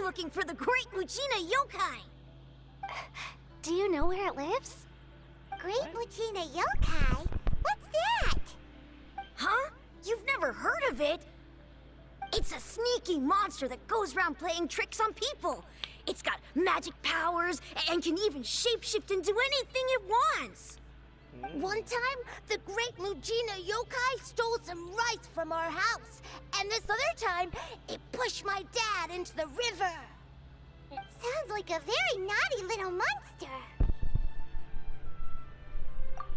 looking for the Great Mujina Yokai! Do you know where it lives? Great Mujina Yokai? What's that? Huh? You've never heard of it? It's a sneaky monster that goes around playing tricks on people. It's got magic powers and can even shapeshift into anything it wants. One time, the Great Mujina Yokai stole some rice from our house. And this other time, it pushed my dad into the river. Sounds like a very naughty little monster.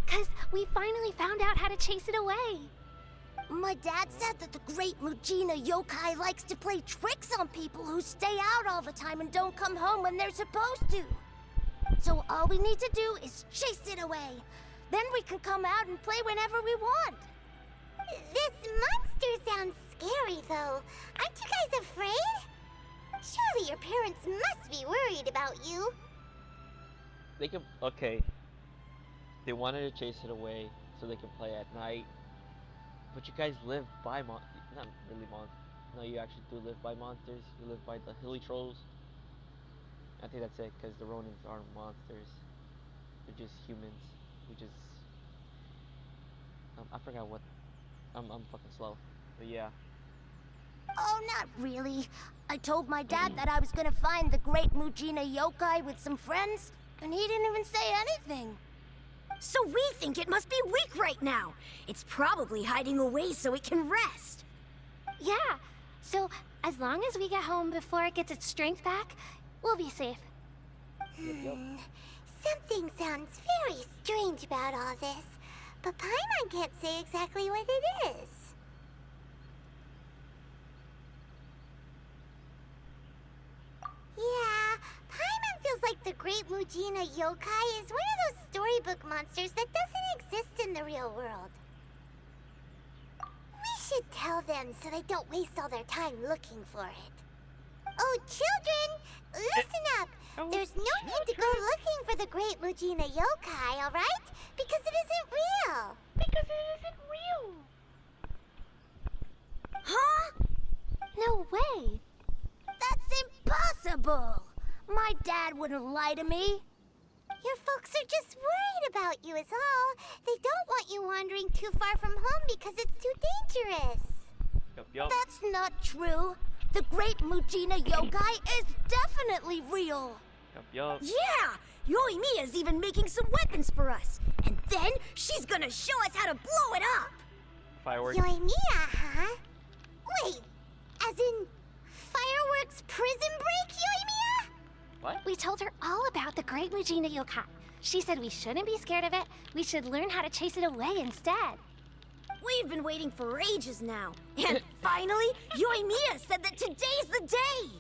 'Cause we finally found out how to chase it away. My dad said that the Great Mujina Yokai likes to play tricks on people who stay out all the time and don't come home when they're supposed to. So all we need to do is chase it away. Then we can come out and play whenever we want. This monster sounds scary, though. Aren't you guys afraid? Surely your parents must be worried about you. They can. Okay. They wanted to chase it away so they can play at night. But you guys live by not really monsters. No, you actually do live by monsters. You live by the hilly trolls. I think that's it, because the Ronins aren't monsters. They're just humans. We just... I forgot what... I'm fucking slow. But yeah. Oh, not really. I told my dad that I was gonna find the Great Mujina Yokai with some friends, and he didn't even say anything. So we think it must be weak right now. It's probably hiding away so it can rest. Yeah, so as long as we get home before it gets its strength back, we'll be safe. Something sounds very strange about all this, but Paimon can't say exactly what it is. Yeah, Paimon feels like the Great Mujina Yokai is one of those storybook monsters that doesn't exist in the real world. We should tell them so they don't waste all their time looking for it. Oh, children, listen up. There's no need to go looking for the Great Mujina Yokai, all right? Because it isn't real. Huh? No way! That's impossible! My dad wouldn't lie to me. Your folks are just worried about you is all. They don't want you wandering too far from home because it's too dangerous. Yup. That's not true. The Great Mujina Yokai is definitely real. Yup. Yeah! Yoimiya's even making some weapons for us. And then she's gonna show us how to blow it up! Fireworks. Yoimiya, huh? Wait, as in fireworks prison break, Yoimiya? What? We told her all about the Great Mujina Yokai. She said we shouldn't be scared of it. We should learn how to chase it away instead. We've been waiting for ages now. And finally, Yoimiya said that today's the day!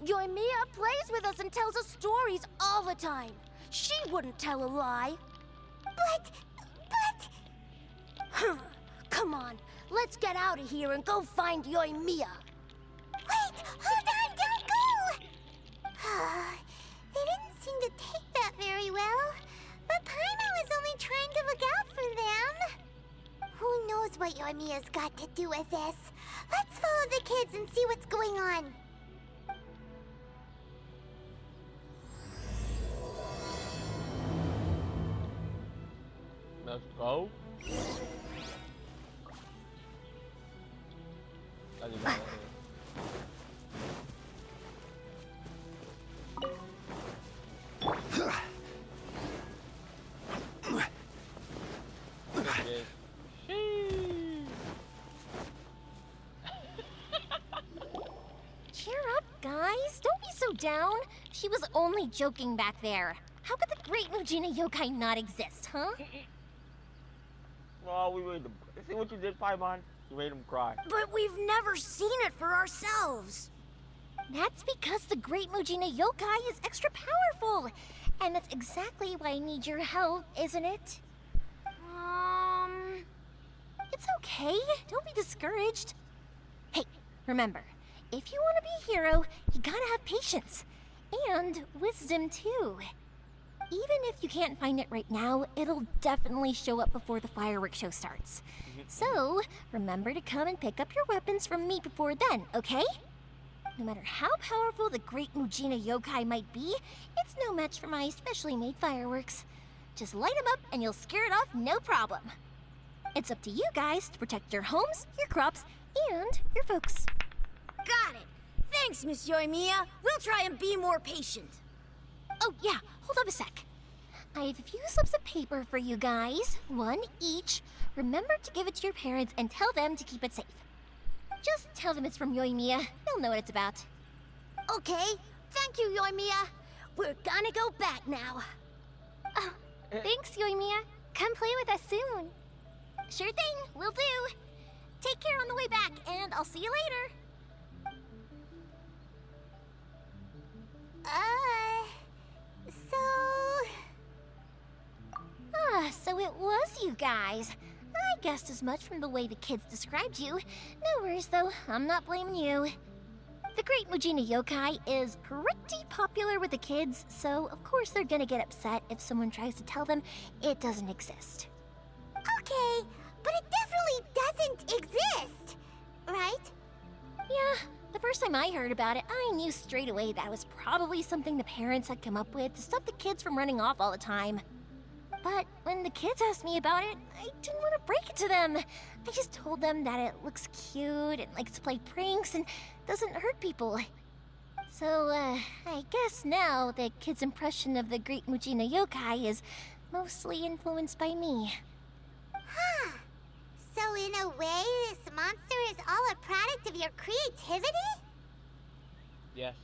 Yoimiya plays with us and tells us stories all the time. She wouldn't tell a lie. But... Come on, let's get out of here and go find Yoimiya. Wait, hold on, don't go! They didn't seem to take that very well. But Paimon was only trying to look out for them. Who knows what Yoimiya's got to do with this? Let's follow the kids and see what's going on. Let's go. I did not. Cheer up, guys. Don't be so down. She was only joking back there. How could the Great Mujina Yokai not exist, huh? Oh, we made them. See what you did, Paimon? You made them cry. But we've never seen it for ourselves. That's because the Great Mujina Yokai is extra powerful. And that's exactly why I need your help, isn't it? It's okay. Don't be discouraged. Hey, remember, if you want to be a hero, you gotta have patience. And wisdom, too. Even if you can't find it right now, it'll definitely show up before the fireworks show starts. So, remember to come and pick up your weapons from me before then, okay? No matter how powerful the great Mujina yokai might be, it's no match for my specially made fireworks. Just light them up and you'll scare it off no problem. It's up to you guys to protect your homes, your crops, and your folks. Got it. Thanks, Miss Yoimiya. We'll try and be more patient. Oh yeah, hold up a sec. I have a few slips of paper for you guys, one each. Remember to give it to your parents and tell them to keep it safe. Just tell them it's from Yoimiya. They'll know what it's about. Okay, thank you, Yoimiya. We're gonna go back now. Oh, thanks, Yoimiya. Come play with us soon. Sure thing, will do. Take care on the way back, and I'll see you later. So it was you guys. I guessed as much from the way the kids described you. No worries, though. I'm not blaming you. The Great Mujina Yokai is pretty popular with the kids, so of course they're gonna get upset if someone tries to tell them it doesn't exist. Okay, but it definitely doesn't exist, right? Yeah, the first time I heard about it, I knew straight away that was probably something the parents had come up with to stop the kids from running off all the time. But when the kids asked me about it, I didn't want to break it to them. I just told them that it looks cute and likes to play pranks and doesn't hurt people. So, I guess now the kids' impression of the Great Mujina Yokai is mostly influenced by me. Huh. So in a way, this monster is all a product of your creativity? Yes.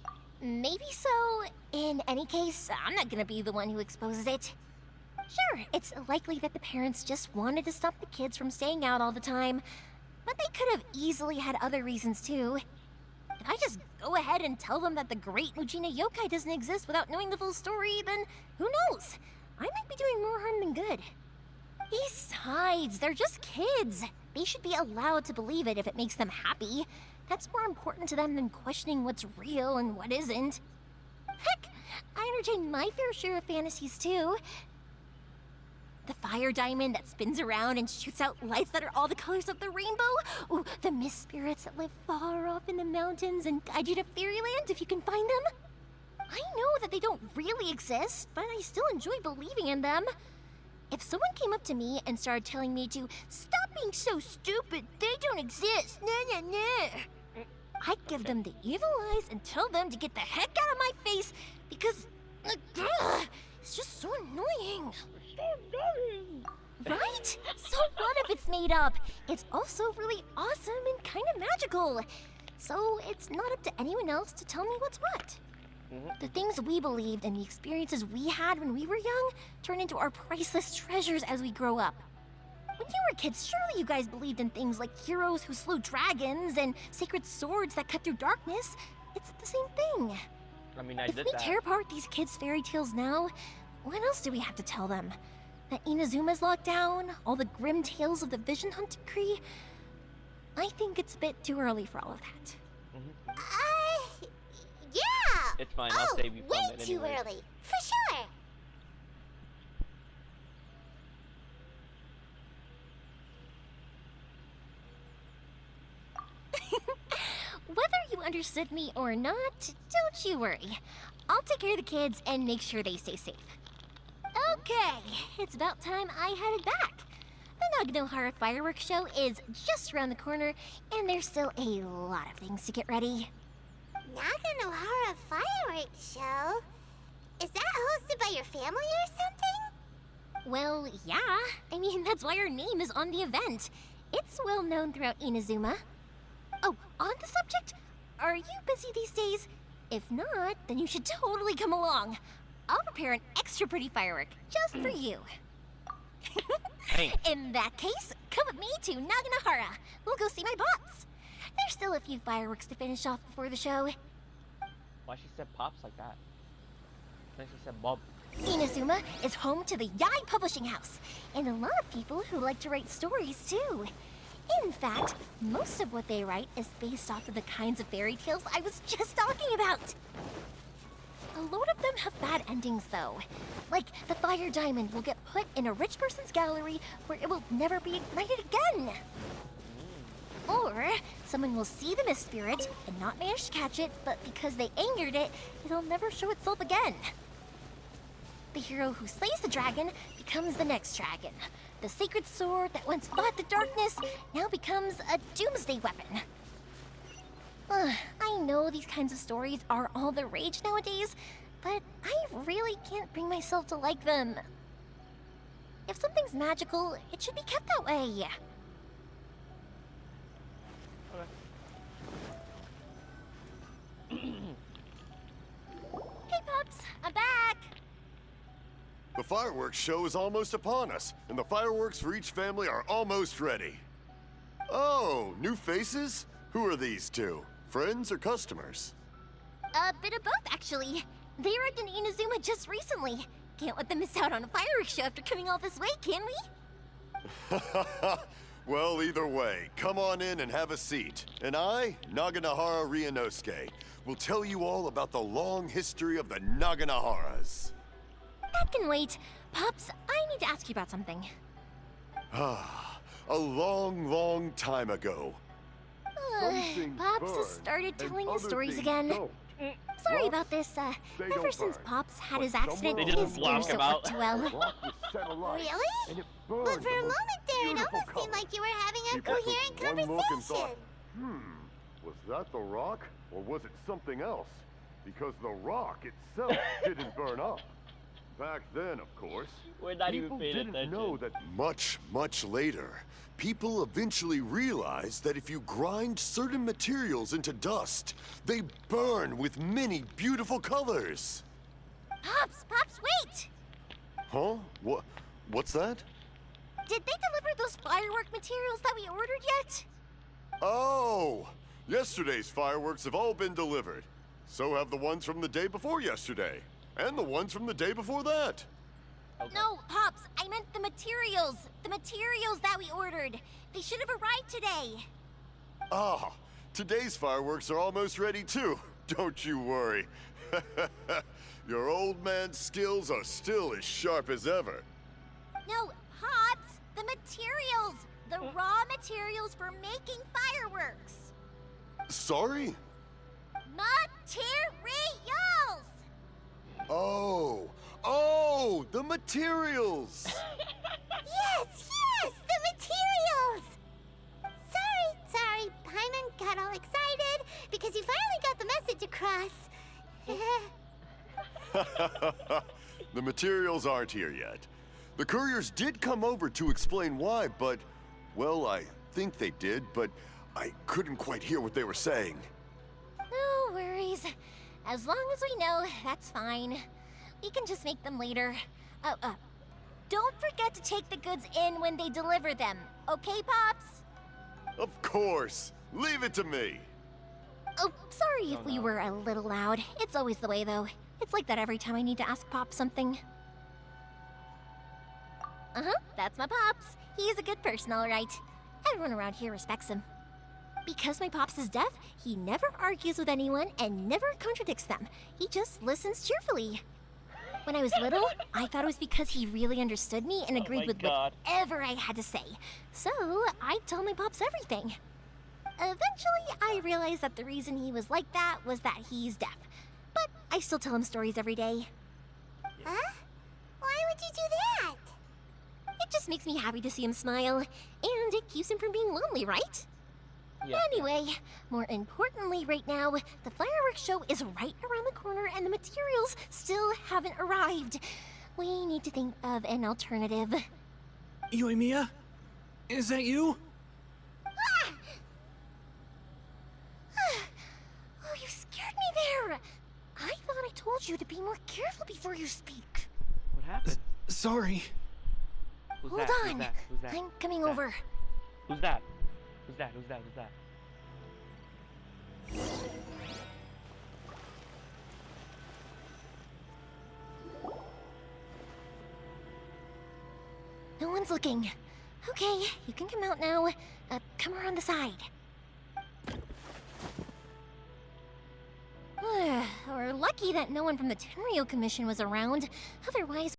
Maybe so. In any case, I'm not gonna be the one who exposes it. Sure, it's likely that the parents just wanted to stop the kids from staying out all the time, but they could have easily had other reasons too. If I just go ahead and tell them that the Great Mujina Yokai doesn't exist without knowing the full story, then who knows? I might be doing more harm than good. Besides, they're just kids. They should be allowed to believe it if it makes them happy. That's more important to them than questioning what's real and what isn't. Heck, I entertain my fair share of fantasies too. The fire diamond that spins around and shoots out lights that are all the colors of the rainbow. Ooh, the mist spirits that live far off in the mountains and guide you to fairyland if you can find them. I know that they don't really exist, but I still enjoy believing in them. If someone came up to me and started telling me to stop being so stupid, they don't exist, I'd give them the evil eyes and tell them to get the heck out of my face because it's just so annoying. Right? So what if it's made up? It's also really awesome and kind of magical. So it's not up to anyone else to tell me what's what. The things we believed and the experiences we had when we were young turn into our priceless treasures as we grow up. When you were kids, surely you guys believed in things like heroes who slew dragons and sacred swords that cut through darkness. It's the same thing. I mean, I If did we that. tear apart these kids' fairy tales now, what else do we have to tell them? That Inazuma's locked down? All the grim tales of the Vision Hunt decree? I think it's a bit too early for all of that. Yeah! It's fine, I'll save you from way it too anyway. early, for sure! Whether you understood me or not, don't you worry. I'll take care of the kids and make sure they stay safe. Okay, it's about time I headed back. The Naganohara fireworks show is just around the corner, and there's still a lot of things to get ready. Naganohara fireworks show? Is that hosted by your family or something? Well, yeah. I mean, that's why our name is on the event. It's well known throughout Inazuma. Oh, on the subject, are you busy these days? If not, then you should totally come along. I'll prepare an extra pretty firework just for you. Hey. In that case, come with me to Naganohara. We'll go see my boss. There's still a few fireworks to finish off before the show. Why she said pops like that? Then she said Bob. Inazuma is home to the Yai Publishing House, and a lot of people who like to write stories too. In fact, most of what they write is based off of the kinds of fairy tales I was just talking about. A lot of them have bad endings though. Like the fire diamond will get put in a rich person's gallery where it will never be ignited again. Or someone will see the mist spirit and not manage to catch it, but because they angered it, it'll never show itself again. The hero who slays the dragon becomes the next dragon. The sacred sword that once fought the darkness now becomes a doomsday weapon. I know these kinds of stories are all the rage nowadays, but I really can't bring myself to like them. If something's magical, it should be kept that way. Hey, Pups, I'm back! The fireworks show is almost upon us, and the fireworks for each family are almost ready. Oh, new faces? Who are these two? Friends or customers? A bit of both, actually. They arrived in Inazuma just recently. Can't let them miss out on a fireworks show after coming all this way, can we? Well, either way, come on in and have a seat. And I, Naganahara Ryunosuke, will tell you all about the long history of the Naganaharas. That can wait. Pops, I need to ask you about something. A long, long time ago. Pops has started telling his stories again. Sorry about this. Ever since Pops had his accident, They just his block ears him don't work out. too well. Really? But for a moment there, it almost seemed like you were having a coherent conversation. Was that the rock? Or was it something else? Because the rock itself didn't burn up. Back then, of course, We're not even people paying didn't attention. know that. Much, much later, people eventually realized that if you grind certain materials into dust, they burn with many beautiful colors. Pops, wait! Huh? What's that? Did they deliver those firework materials that we ordered yet? Oh! Yesterday's fireworks have all been delivered. So have the ones from the day before yesterday. And the ones from the day before that. Okay. No, Pops, I meant the materials. The materials that we ordered. They should have arrived today. Ah, today's fireworks are almost ready too. Don't you worry. Your old man's skills are still as sharp as ever. No, Pops, the materials. The raw materials for making fireworks. Sorry? Materials! Oh, the materials! Yes, the materials! Sorry, Paimon got all excited because you finally got the message across. The materials aren't here yet. The couriers did come over to explain why, but, well, I think they did, but I couldn't quite hear what they were saying. No worries. As long as we know, that's fine. We can just make them later. Don't forget to take the goods in when they deliver them. Okay, Pops? Of course. Leave it to me. Oh, sorry if we were a little loud. It's always the way, though. It's like that every time I need to ask Pops something. That's my Pops. He's a good person, all right. Everyone around here respects him. Because my Pops is deaf, he never argues with anyone and never contradicts them. He just listens cheerfully. When I was little, I thought it was because he really understood me and agreed with whatever I had to say. So, I'd tell my Pops everything. Eventually, I realized that the reason he was like that was that he's deaf. But I still tell him stories every day. Huh? Why would you do that? It just makes me happy to see him smile, and it keeps him from being lonely, right? Yeah. Anyway, more importantly right now, the fireworks show is right around the corner and the materials still haven't arrived. We need to think of an alternative. Yoimiya? Is that you? Oh, you scared me there! I thought I told you to be more careful before you speak. What happened? Sorry. Who's Hold that? on. Who's that? I'm coming Who's that? over. Who's that? Who's that? Who's that? Who's that? No one's looking. Okay, you can come out now. Come around the side. We're lucky that no one from the Tenryo Commission was around. Otherwise,